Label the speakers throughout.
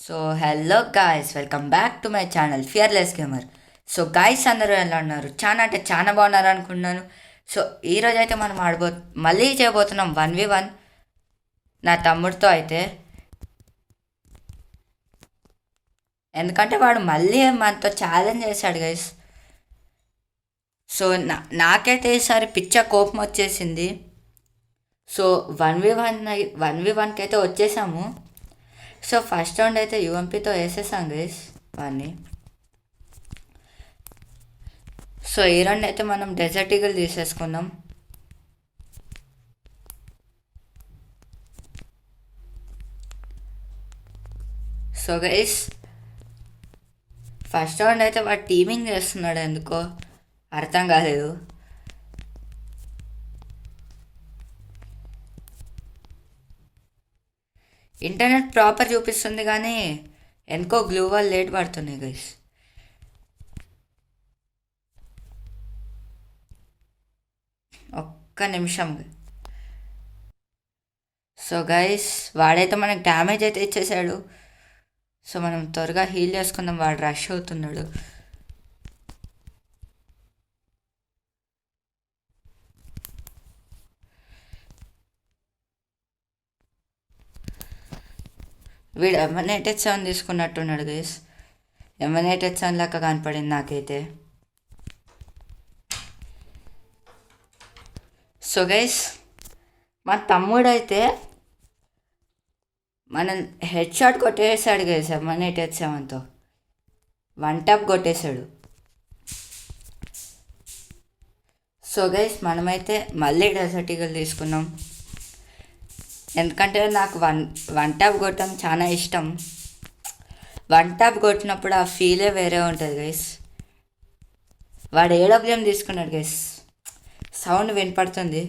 Speaker 1: So hello guys, welcome back to my channel fearless gamer. So guys అందరూ ఎలా ఉన్నారు? చాలా అంటే చాలా బాగున్నారు అనుకుంటున్నాను. సో ఈరోజు అయితే మనం మళ్ళీ చేయబోతున్నాం 1v1 నా తమ్ముడితో అయితే. ఎందుకంటే వాడు మళ్ళీ మనతో ఛాలెంజ్ చేశాడు గైస్. సో నాకైతే ఈసారి పిచ్చ కోపం వచ్చేసింది. సో 1v1కి అయితే వచ్చేసాము. సో ఫస్ట్ రౌండ్ అయితే యూఎంపీతో వేసేసాం గైస్ వాడిని. సో ఈ రౌండ్ అయితే మనం డెజర్ట్ ఈగల్ తీసేసుకుందాం. సో గైస్ ఫస్ట్ రౌండ్ అయితే వాడు టీమింగ్ చేస్తున్నాడు, ఎందుకో అర్థం కాలేదు. ఇంటర్నెట్ ప్రాపర్ చూపిస్తుంది కానీ ఎందుకో గ్లూ వాల్ లేట్ పడుతున్నాయి గైస్. ఒక్క నిమిషం. సో గైస్ వాడైతే మనకు డ్యామేజ్ అయితే ఇచ్చేసాడు. సో మనం త్వరగా హీల్ చేసుకుందాం, వాడు రష్ అవుతున్నాడు. వీడు M187 తీసుకున్నట్టున్నాడు గైస్. M187 లెక్క కనపడింది నాకైతే. సో గైస్ మా తమ్ముడైతే మనం హెడ్ షాట్ కొట్టేసాడు గైస్. M187తో 1 ట్యాప్ కొట్టేశాడు. సో గైస్ మనమైతే మళ్ళీ డెజర్ట్ ఈగల్ తీసుకున్నాం, ఎందుకంటే నాకు వన్ ట్యాప్ కొట్టడం చాలా ఇష్టం. 1 ట్యాప్ కొట్టినప్పుడు ఆ ఫీలే వేరే ఉంటుంది గైస్. వాడు AWM తీసుకున్నాడు గైస్, సౌండ్ వినపడుతుంది.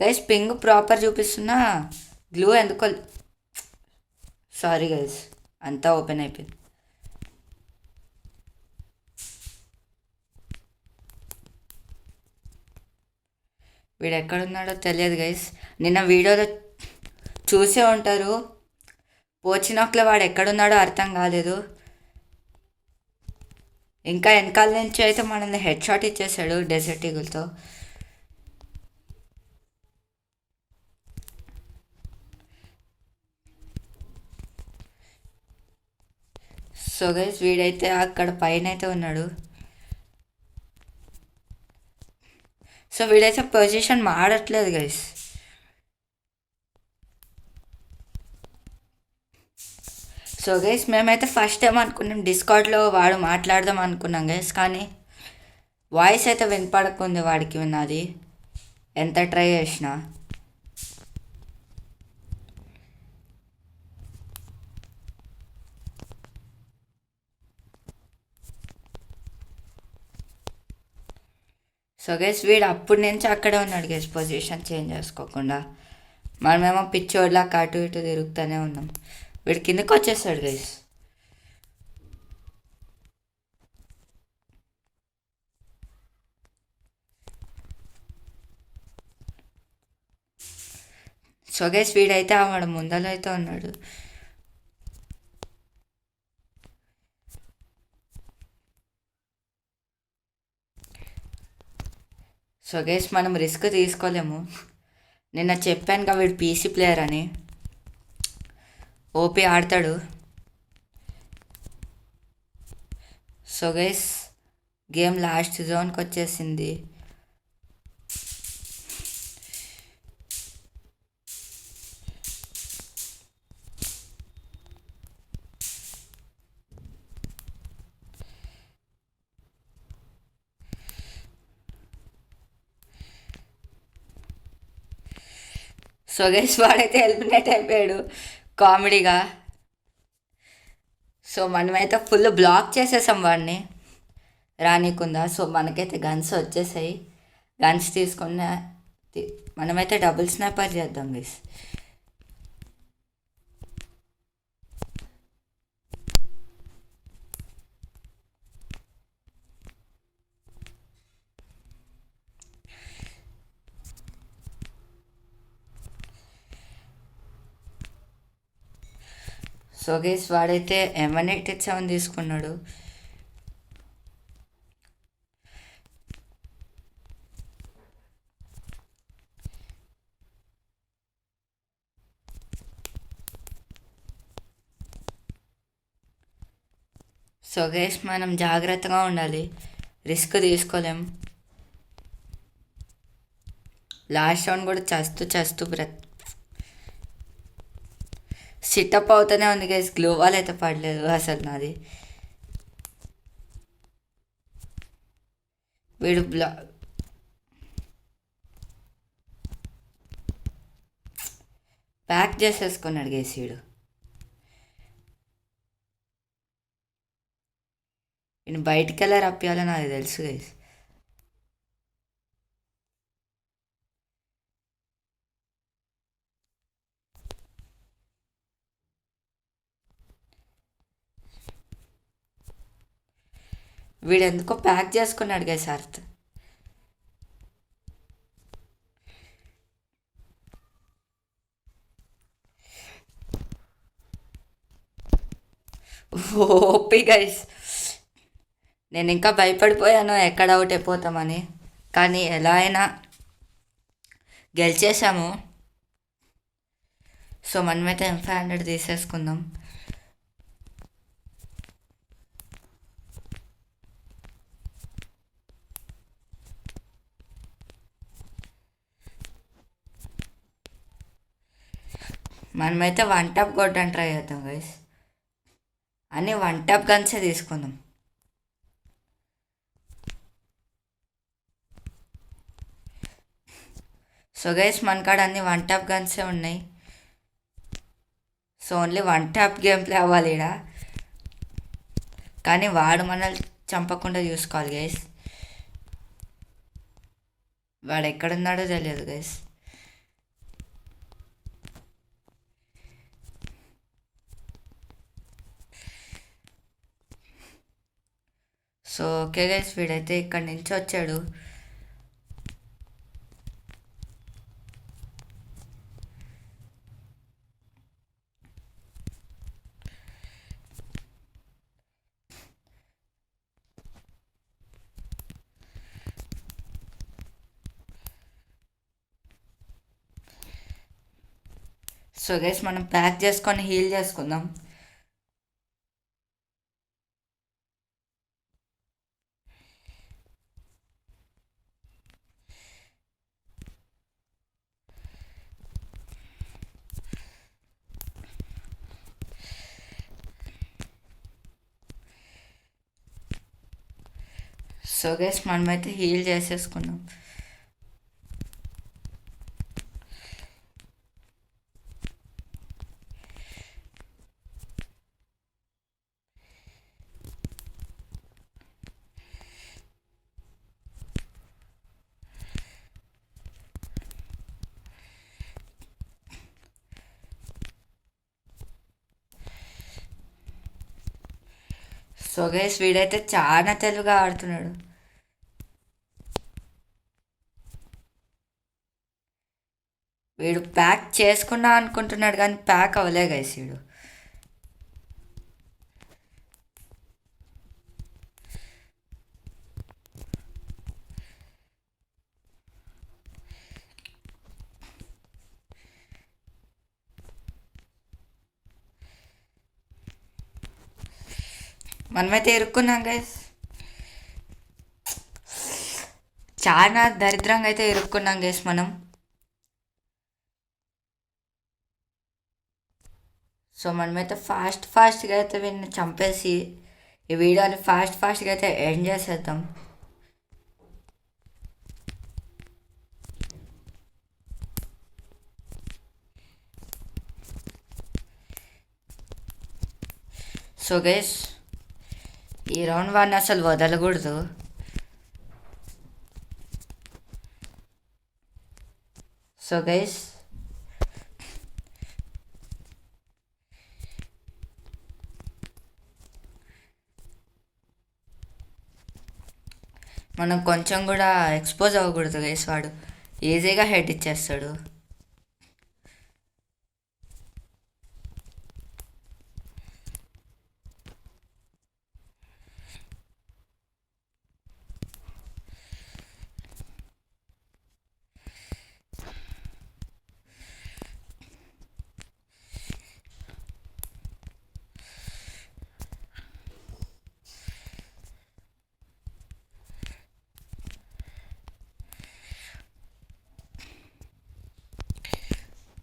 Speaker 1: గైస్ పింగ్ ప్రాపర్ చూపిస్తున్నా, గ్లూ ఎందుకో సారీ గైస్ అంతా ఓపెన్ అయిపోయింది. వీడు ఎక్కడున్నాడో తెలియదు గైస్. నిన్న వీడియోలో చూసే ఉంటారు, పోచినాక్లో వాడు ఎక్కడున్నాడో అర్థం కాలేదు. ఇంకా వెనకాల నుంచి అయితే మనల్ని హెడ్ షాట్ ఇచ్చేసాడు డెజర్ట్ ఈగుల్తో. సో గైస్ వీడైతే అక్కడ పైన అయితే ఉన్నాడు. సో వీడైతే పొజిషన్ మారట్లేదు గైస్. సో గైస్ మేమైతే ఫస్ట్ టైం అనుకున్నాం డిస్కార్డ్లో వాడు మాట్లాడదాం అనుకున్నాం గైస్, కానీ వాయిస్ అయితే వినపడకుంది వాడికి విన్నది ఎంత ట్రై చేసినా. సో గైస్ వీడు అప్పటి నుంచి అక్కడే ఉన్నాడు గైస్, పొజిషన్ చేంజ్ చేసుకోకుండా. మనమేమో పిచ్చోడ్లా అటు ఇటు తిరుగుతూనే ఉన్నాం. వీడు కిందకి వచ్చేసాడు గైస్. సో గైస్ వీడైతే వాడు ముందలో అయితే ఉన్నాడు. సో గైస్ మనం రిస్క్ తీసుకోలేము. నిన్న చెప్పాను వీడు PC ప్లేయర్ అని, ఓపీ ఆడతాడు. సో గైస్ గేమ్ లాస్ట్ జోన్కి వచ్చేసింది. సో గైస్ వాడైతే ఎలిమినేట్ అయిపోయాడు కామెడీగా. సో మనమైతే ఫుల్ బ్లాక్ చేసేసాం వాడిని రానీకుందా. సో మనకైతే గన్స్ వచ్చేసాయి. గన్స్ తీసుకున్న మనమైతే డబుల్ స్నాపర్ చేద్దాం గైస్. సో గైస్ వాడైతే M187 తీసుకున్నాడు. సో గైస్ మనం జాగ్రత్తగా ఉండాలి, రిస్క్ తీసుకోలేం. లాస్ట్ రౌండ్ కూడా చస్తూ చస్తూ సిటప్ అవుతూనే ఉంది గైస్. గ్లోవాల్ అయితే పడలేదు అసలు నాది. వీడు ప్యాక్ చేసేసుకున్నాడు గైస్ వీడు. నేను బయటికి వెళ్ళి రప్పియాలో నాకు తెలుసు గైస్. వీడు ఎందుకో ప్యాక్ చేసుకున్నాడు గైస్ అర్థ్. OP guys. నేను ఇంకా భయపడిపోయాను ఎక్కడ అవుట్ అయిపోతామని, కానీ ఎలా అయినా గెలిచేసాము. సో మనమైతే M500 తీసేసుకుందాం. మనమైతే 1 టాప్ కొట్టడానికి ట్రై చేద్దాం గైస్. అని 1 టాప్ గన్సే తీసుకుందాం. సో గైస్ మన కాడ అన్ని 1 టాప్ గన్సే ఉన్నాయి. So only 1 top game play అవ్వాలి ఇక్కడ. కానీ వాడు మనల్ని చంపకుండా చూసుకోవాలి గైస్. వాడు ఎక్కడున్నాడో తెలియదు గైస్. సో ఓకే గైస్, వీడైతే ఇక్కడి నుంచి వచ్చాడు. సో గైస్ మనం ప్యాక్ చేసుకొని హీల్ చేసుకుందాం. సో గైస్ మనమైతే హీల్ చేసేసుకున్నాం. సో గైస్ వీడైతే చాలా తెలుగుగా ఆడుతున్నాడు. వీడు ప్యాక్ చేసుకున్నా అనుకుంటున్నాడు కానీ ప్యాక్ అవ్వలే గైస్ వీడు. మనమైతే ఇరుక్కున్నాం గైస్. చాలా దరిద్రంగా అయితే ఇరుక్కున్నాం గైస్ మనం. సో మనమైతే ఫాస్ట్గా అయితే వీడిని చంపేసి ఈ వీడియోని ఫాస్ట్గా అయితే ఎండ్ చేసేద్దాం. సో గైస్ ఈ రౌండ్ వాడిని అసలు వదలకూడదు. సో గైస్ మనం కొంచెం కూడా ఎక్స్పోజ్ అవ్వకూడదు గైస్. వాడు ఈజీగా హెడ్ ఇచ్చేస్తాడు.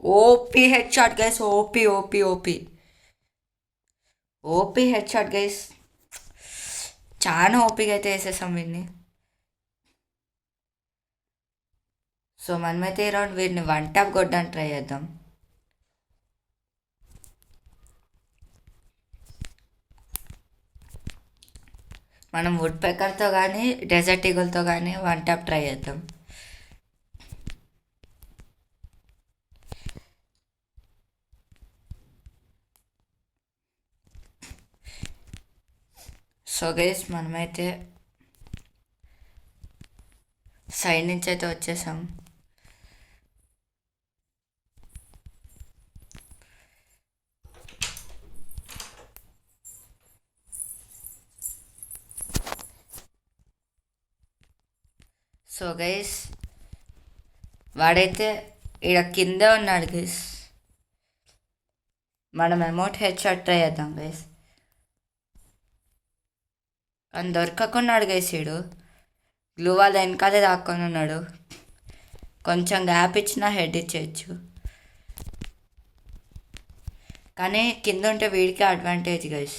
Speaker 1: OP head shot guys, OP OP OP OP head shot guys. చాలా ఓపీగా అయితే వేసేసాం వీడిని. సో మనమైతే ఈ రౌండ్ వీడిని వన్ ట్యాప్ కొట్టడానికి ట్రై చేద్దాం. మనం వుడ్ పెక్కర్తో కానీ డెజర్ట్ ఈగల్తో కానీ వన్ ట్యాప్ ట్రై చేద్దాం. సో గైస్ మనమైతే సైడ్ నుంచి అయితే వచ్చేసాం. సో గైస్ వాడైతే ఈడ కిందే ఉన్నాడు గైస్. మనం అమౌంట్ హెడ్ షాట్ ట్రై చేద్దాం గైస్. అని దొరకకున్నాడు గైస్. ఈడు గ్లూ వాళ్ళ వెనకాలే దాక్కొని ఉన్నాడు. కొంచెం గ్యాప్ ఇచ్చినా హెడ్ ఇచ్చేయచ్చు, కానీ కింద ఉంటే వీడికి అడ్వాంటేజ్ గైస్.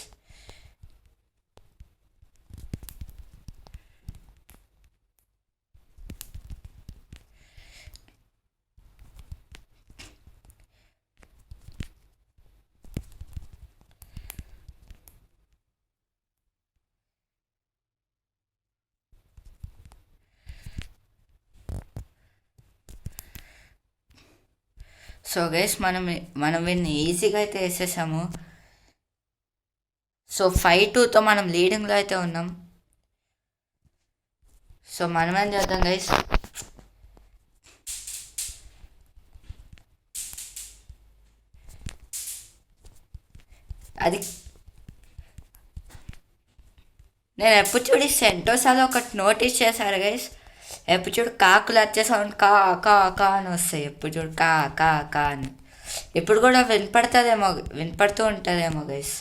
Speaker 1: సో గైస్ మనం వీడిని ఈజీగా అయితే వేసేసాము. సో 5-2తో మనం లీడింగ్లో అయితే ఉన్నాం. సో మనమేం చేద్దాం గైస్, అది నేను ఎప్పుడు చూడి సెంటోసాలో ఒకటి నోటీస్ చేశారు గైస్. ఎప్పుడు చూడు కాకులు వచ్చే సౌండ్ కా కా కా అని వస్తాయి. ఎప్పుడు చూడు కా కా కా అని. ఇప్పుడు కూడా వినపడుతూ ఉంటుందేమో గైస్.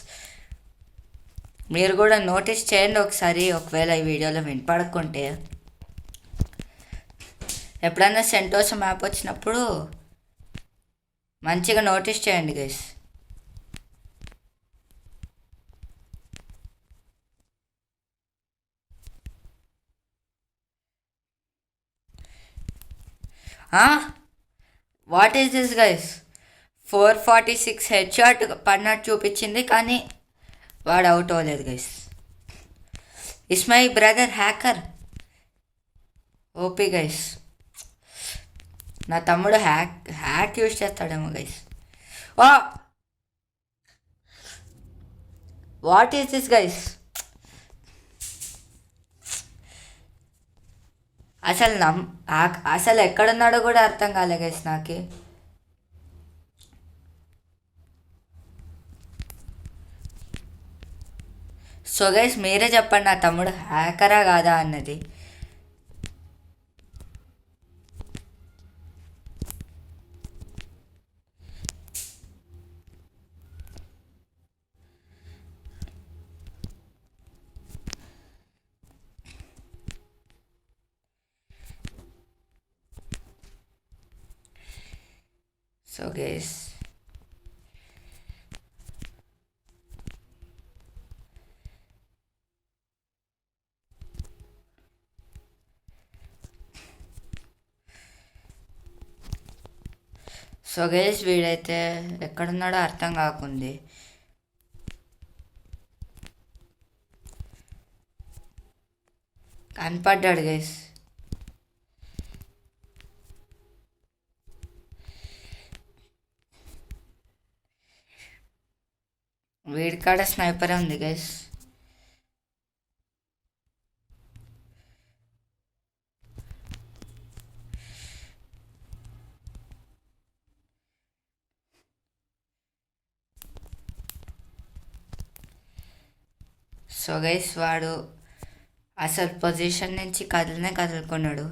Speaker 1: మీరు కూడా నోటీస్ చేయండి ఒకసారి, ఒకవేళ ఈ వీడియోలో వినపడకుంటే. ఎప్పుడైనా సెంటోసా మ్యాప్ వచ్చినప్పుడు మంచిగా నోటీస్ చేయండి guys. What is this guys, 446 head shot పడినట్టు చూపించింది, కానీ వాడు అవుట్ అవ్వలేదు guys. Is my brother hacker, OP guys. నా తమ్ముడు హ్యాక్ యూజ్ చేస్తాడేమో guys. What is this guys, అసలు ఎక్కడున్నాడో కూడా అర్థం కాలే గైస్ నాకు. సో గైస్ మీరే చెప్పండి, నా తమ్ముడు హ్యాకరా కాదా అన్నది. సో గైస్ వీడైతే ఎక్కడున్నాడో అర్థం కాకుంది. కనపడ్డాడు గైస్. వీడి కాడ స్నైపరే ఉంది గైస్. సో గైస్ వాడు అసలు పొజిషన్ నుంచి కదులుకున్నాడు.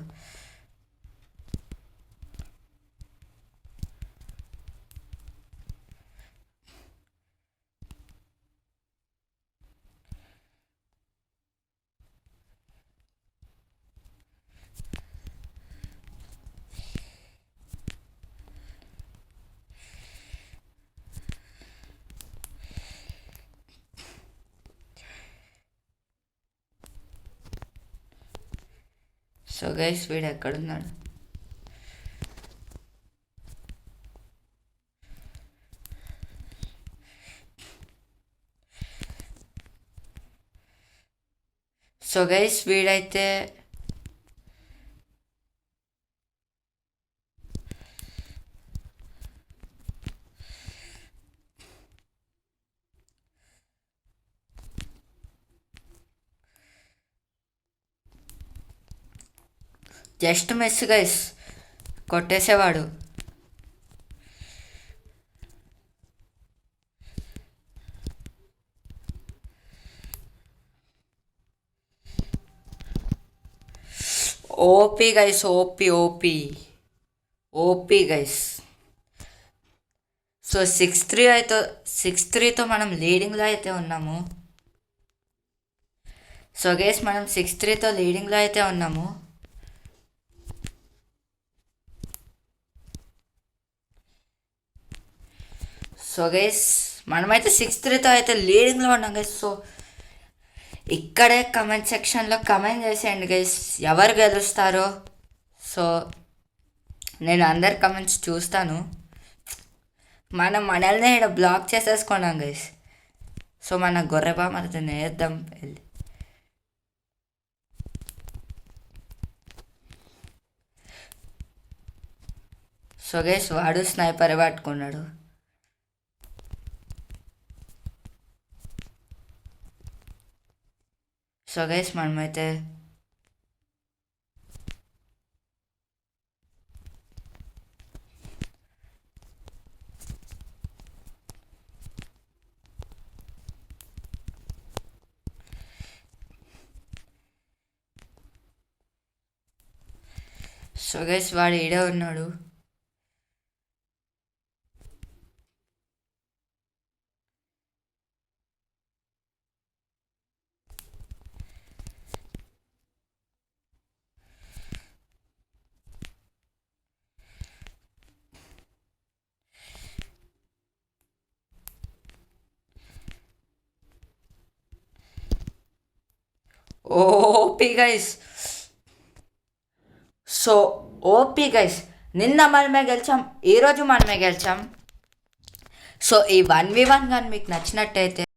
Speaker 1: సో గైస్ వీడు ఎక్కడున్నాడు? సో గైస్ వీడైతే జస్ట్ మిస్ గైస్, కొట్టేసేవాడు. OP guys, OP OP OP guys. So 6-3తో మనం లీడింగ్లో అయితే ఉన్నాము. సో గైస్ మనం 6-3తో లీడింగ్లో అయితే ఉన్నాము. సో గైస్ మనమైతే 6-3తో అయితే లీడింగ్లో ఉన్నాం గైస్. సో ఇక్కడే కమెంట్ సెక్షన్లో కమెంట్ చేసేయండి గైస్, ఎవరు గెలుస్తారో. సో నేను అందరి కమెంట్స్ చూస్తాను. మనం మనల్ని ఇక్కడ బ్లాక్ చేసేసుకున్నాం గైస్. సో మన గొర్రెబా మనతో నేద్దాం వెళ్ళి. సో గైస్ వాడు స్నైపర్ పట్టుకున్నాడు. సో గైస్ మనమైతే వాడు ఈడే ఉన్నాడు. OP guys. So OP guys, నిన్న మనమే గెలిచాం, ఈరోజు మనమే గెలిచాం. సో ఈ 1v1 కానీ మీకు నచ్చినట్టయితే